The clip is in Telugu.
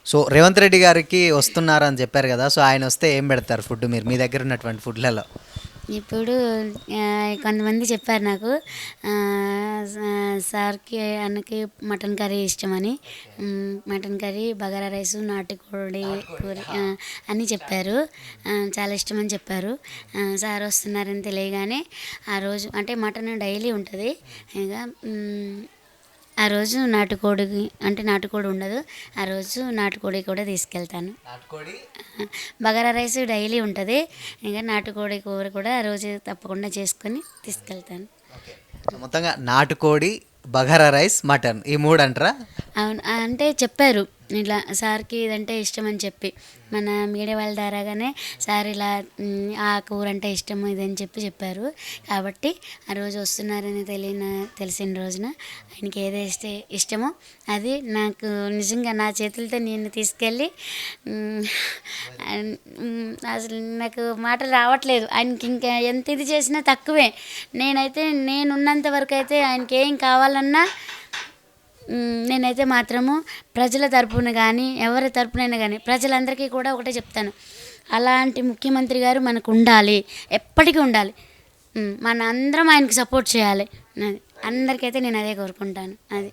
సో రేవంత్ రెడ్డి గారికి వస్తున్నారని చెప్పారు కదా! సో ఆయన వస్తే ఏం పెడతారు ఫుడ్ మీరు మీ దగ్గర ఉన్నటువంటి ఫుడ్‌లలో? ఇప్పుడు కొంతమంది చెప్పారు నాకు సార్కి అన్నకి మటన్ కర్రీ ఇష్టమని. మటన్ కర్రీ, బగారా రైసు, నాటుకోడి కూర అని చెప్పారు. చాలా ఇష్టమని చెప్పారు. సార్ వస్తున్నారని తెలియగానే ఆ రోజు అంటే మటన్ డైలీ ఉంటుంది. ఇక ఆ రోజు నాటుకోడికి అంటే నాటుకోడి ఉండదు. ఆ రోజు నాటుకోడి కూడా తీసుకెళ్తాను. నాటుకోడి బగారా రైస్ డైలీ ఉంటుంది. ఇంకా నాటుకోడి కూర కూడా ఆ రోజు తప్పకుండా చేసుకొని తీసుకెళ్తాను. ఓకే. సో మొత్తంగా నాటుకోడి, బగారా రైస్, మటన్ ఈ 3 అంటారా? అవును. అంటే చెప్పారు ఇట్లా సార్కి ఇదంటే ఇష్టం అని చెప్పి. మన మీడియా వాళ్ళ ద్వారాగానే సార్ ఇలా ఆ కూర అంటే ఇష్టం ఇదని చెప్పారు. కాబట్టి ఆ రోజు వస్తున్నారని తెలిసిన రోజున ఆయనకి ఏదైతే ఇష్టమో అది నాకు నిజంగా నా చేతులతో నేను తీసుకెళ్ళి అసలు నాకు మాటలు రావట్లేదు. ఆయనకి ఇంకా ఎంత ఇది చేసినా తక్కువే. నేనున్నంత వరకు అయితే ఆయనకి ఏం కావాలన్నా నేనైతే మాత్రము ప్రజల తరపున కానీ ఎవరి తరపునైనా కానీ ప్రజలందరికీ కూడా ఒకటే చెప్తాను, అలాంటి ముఖ్యమంత్రి గారు మనకు ఉండాలి, ఎప్పటికీ ఉండాలి. మన అందరం ఆయనకి సపోర్ట్ చేయాలి. అది అందరికైతే నేను అదే కోరుకుంటాను. అది